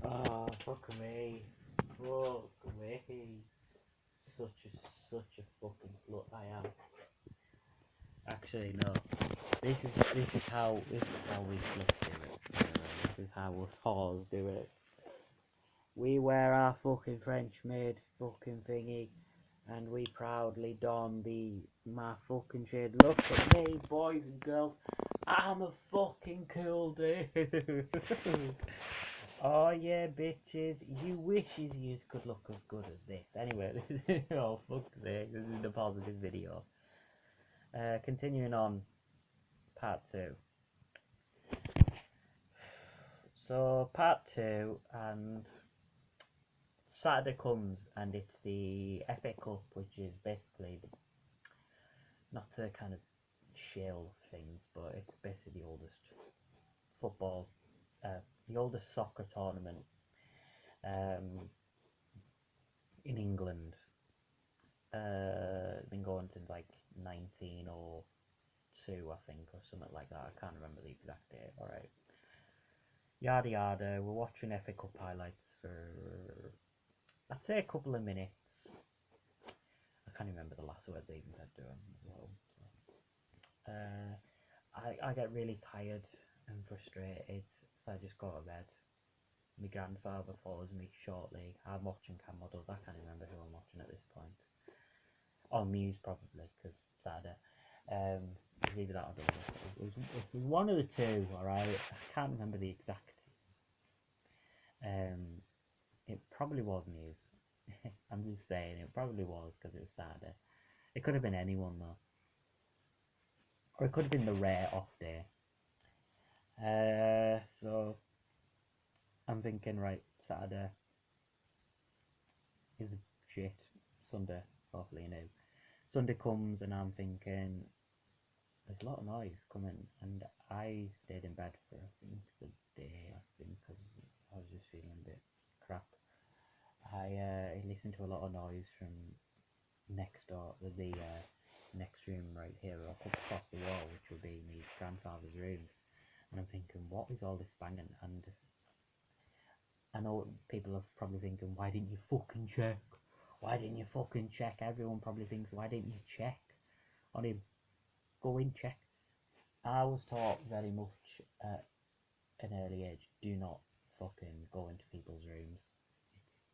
Oh, fuck me. Fuck me. Such a fucking slut I am. Actually, no. This is how we sluts do it. This is how us whores do it. We wear our fucking French maid fucking thingy, and we proudly don my fucking shade. Look at me, boys and girls. I'm a fucking cool dude. Oh yeah, bitches. You wishes you could look as good as this. Anyway, oh fuck's sake, this is the positive video. Continuing on, part two. So part two, and Saturday comes, and it's the FA Cup, which is basically not to kind of shill things, but it's basically the oldest football, the oldest soccer tournament um, in England. Been going since like 1902, I think, or something like that. I can't remember the exact date. All right. Yada yada. We're watching FA Cup highlights for I'd say a couple of minutes. I can't remember the last words I even said to him as well. So. I get really tired and frustrated, so I just go to bed. My grandfather follows me shortly. I'm watching Cam Models. I can't remember who I'm watching at this point. Or Muse, probably, because Saturday. It's either that or the other. It was one of the two, alright? I can't remember the exact. It probably was Muse. I'm just saying, it probably was, because it was Saturday. It could have been anyone, though. Or it could have been the rare off day. So I'm thinking, right, Saturday is shit. Sunday, hopefully, Sunday comes and I'm thinking, there's a lot of noise coming, and I stayed in bed for, I think, the day, because I was just feeling a bit crap. I listened to a lot of noise from next door, the next room right here, up across the wall, which would be my grandfather's room. And I'm thinking, what is all this banging? And I know people are probably thinking, why didn't you fucking check? Why didn't you fucking check? Everyone probably thinks, why didn't you check on him? Go in, check. I was taught very much at an early age, do not fucking go into people's rooms. It's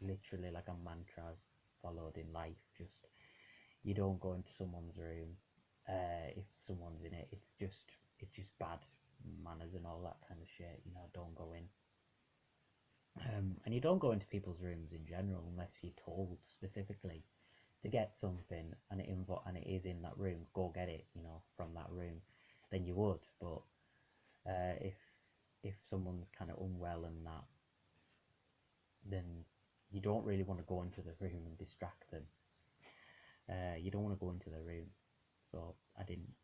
literally like a mantra I've followed in life. Just, you don't go into someone's room if someone's in it. It's just bad manners and all that kind of shit. Don't go in. And you don't go into people's rooms in general unless you're told specifically to get something, and it is in that room. Go get it, from that room. Then you would. But if someone's kind of unwell and that, then you don't really want to go into the room and distract them. You don't want to go into the room, so I didn't.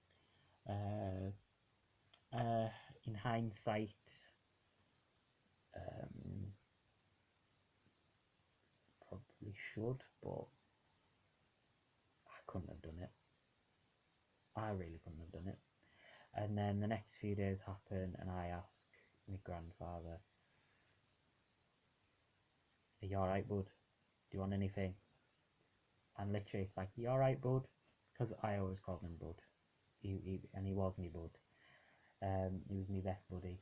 Uh, in hindsight, um, probably should, but I couldn't have done it. I really couldn't have done it. And then the next few days happen, and I ask my grandfather, "Are you alright, bud? Do you want anything?" And literally, it's like, "You alright, bud?" Because I always called him bud. And he was me bud. He was my best buddy.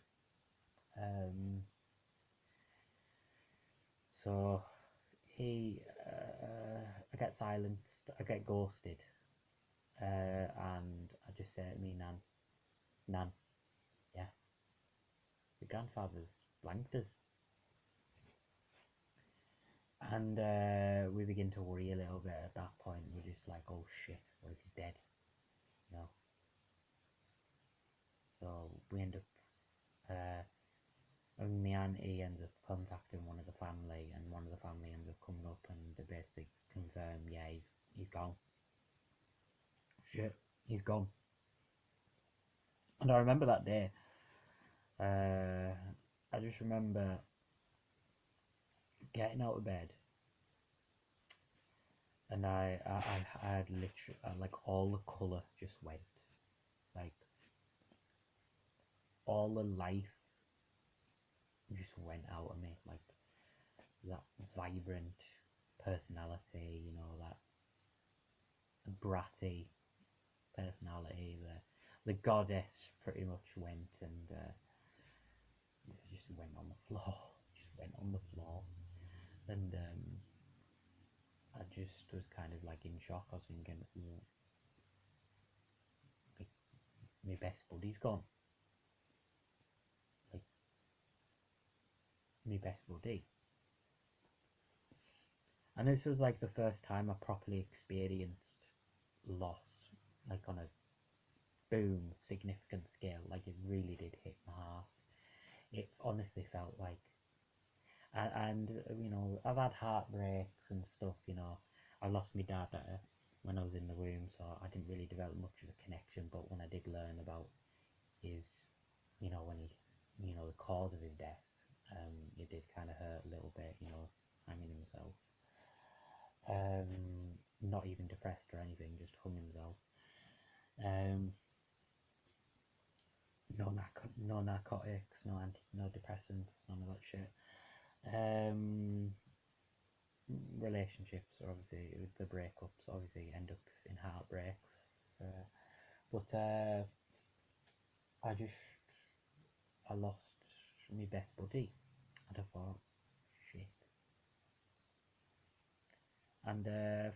So I get silenced, I get ghosted, and I just say to me, Nan, yeah, your grandfather's blanked us. And we begin to worry a little bit at that point. We're just like, oh shit, what if he's dead? So we end up, and my auntie ends up contacting one of the family, and one of the family ends up coming up and they basically confirm, yeah, he's gone. Shit, he's gone. And I remember that day. I just remember getting out of bed, and I had literally like all the colour just went, like all the life went out of me, like that vibrant personality, you know, that bratty personality. The goddess pretty much went and just went on the floor, just went on the floor, and I just was kind of like in shock. I was thinking, like, my best buddy's gone, like my best buddy. And this was like the first time I properly experienced loss, like on a boom significant scale. Like it really did hit my heart. It honestly felt like, and you know, I've had heartbreaks and stuff. You know, I lost my dad when I was in the womb, so I didn't really develop much of a connection. But when I did learn about his, you know, when he, you know, the cause of his death, it did kind of hurt a little bit. You know, hanging himself. Not even depressed or anything, just hung himself. Um, no narcotics, no depressants, none of that shit. Um, Relationships are obviously the breakups obviously end up in heartbreak. But I lost my best buddy, and I thought, shit. And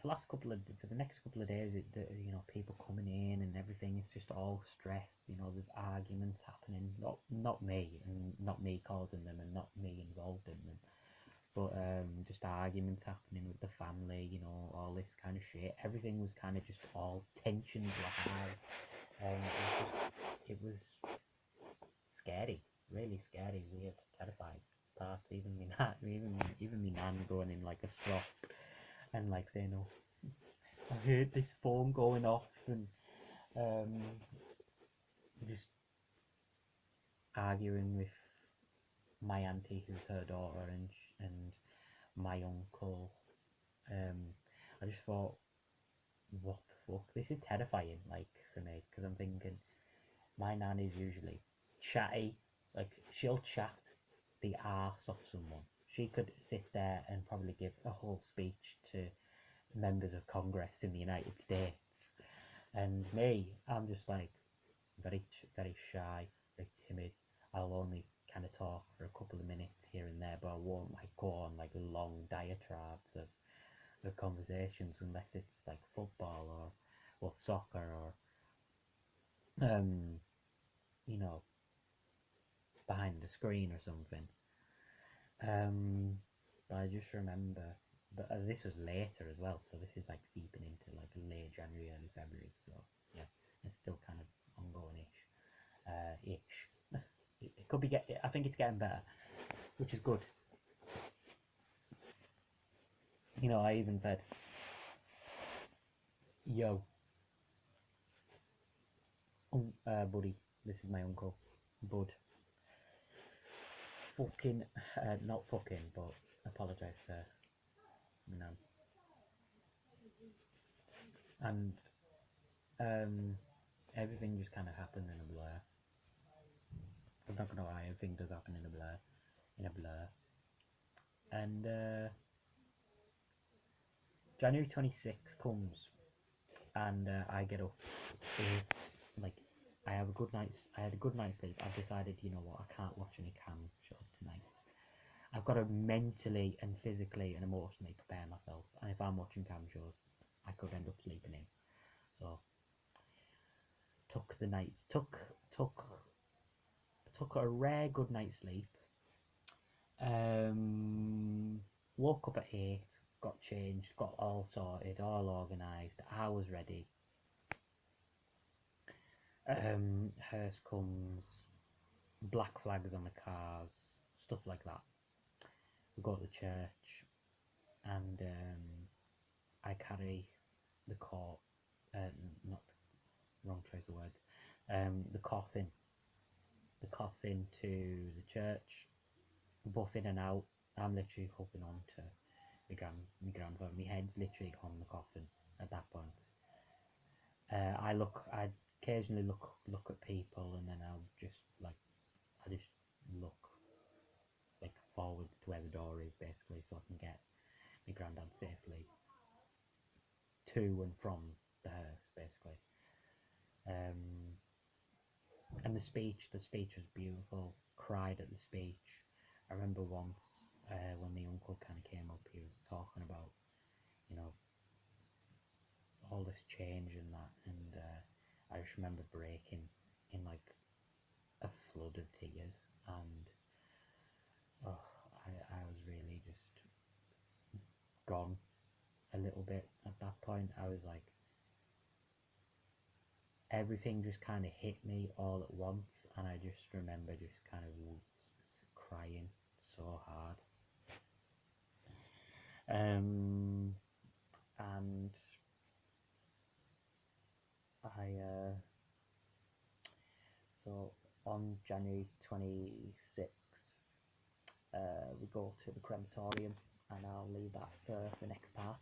for the next couple of days, you know, people coming in and everything. It's just all stress. You know, there's arguments happening. Not me, and not me causing them, and not me involved in them. But just arguments happening with the family. You know, all this kind of shit. Everything was kind of just all tensions were high. It was scary, really scary, weird, terrified parts. Even me nan going in like a strop and like saying, "Oh, I heard this phone going off," and um, just arguing with my auntie, who's her daughter, and my uncle. Um, I just thought, what the fuck? This is terrifying, like for me, because I'm thinking my nan is usually chatty, like she'll chat the arse off someone. She could sit there and probably give a whole speech to members of Congress in the United States. And me, I'm just like very shy, very timid. I'll only kind of talk for a couple of minutes here and there, but I won't like go on like long diatribes of conversations unless it's like football or soccer or you know, behind the screen or something. But I just remember, but this was later as well, so this is like seeping into like late January, early February. So yeah, it's still kind of ongoing-ish. It could be I think it's getting better, which is good. You know, I even said, "Yo, buddy, this is my uncle, Bud. Fucking, not fucking, but apologise to my nan." And everything just kind of happened in a blur. I'm not gonna lie, everything does happen in a blur, And January 26th comes, and I get up. It's like I had a good night's sleep. I've decided, you know what, I can't watch any cam shows tonight. I've got to mentally and physically and emotionally prepare myself. And if I'm watching cam shows, I could end up sleeping in. So took a rare good night's sleep. Um, Woke up at 8, got changed, got all sorted, all organised. I was ready. Hearse comes, black flags on the cars, stuff like that. We go to the church, and I carry the court, not wrong choice of words, the coffin to the church, buff in and out. I'm literally holding on to my grandfather. My head's literally on the coffin at that point. I occasionally look at people, and then I just look like forwards to where the door is, basically, so I can get my granddad safely to and from the hearse, basically. And the speech was beautiful. Cried at the speech. I remember once when the uncle kind of came up, he was talking about, you know, all this change and that, and I just remember breaking in like a flood of tears, and oh, I was really just gone a little bit at that point. I was like, everything just kind of hit me all at once, and I just remember just kind of crying so hard. And so on January 26th, we go to the crematorium, and I'll leave that for the next part.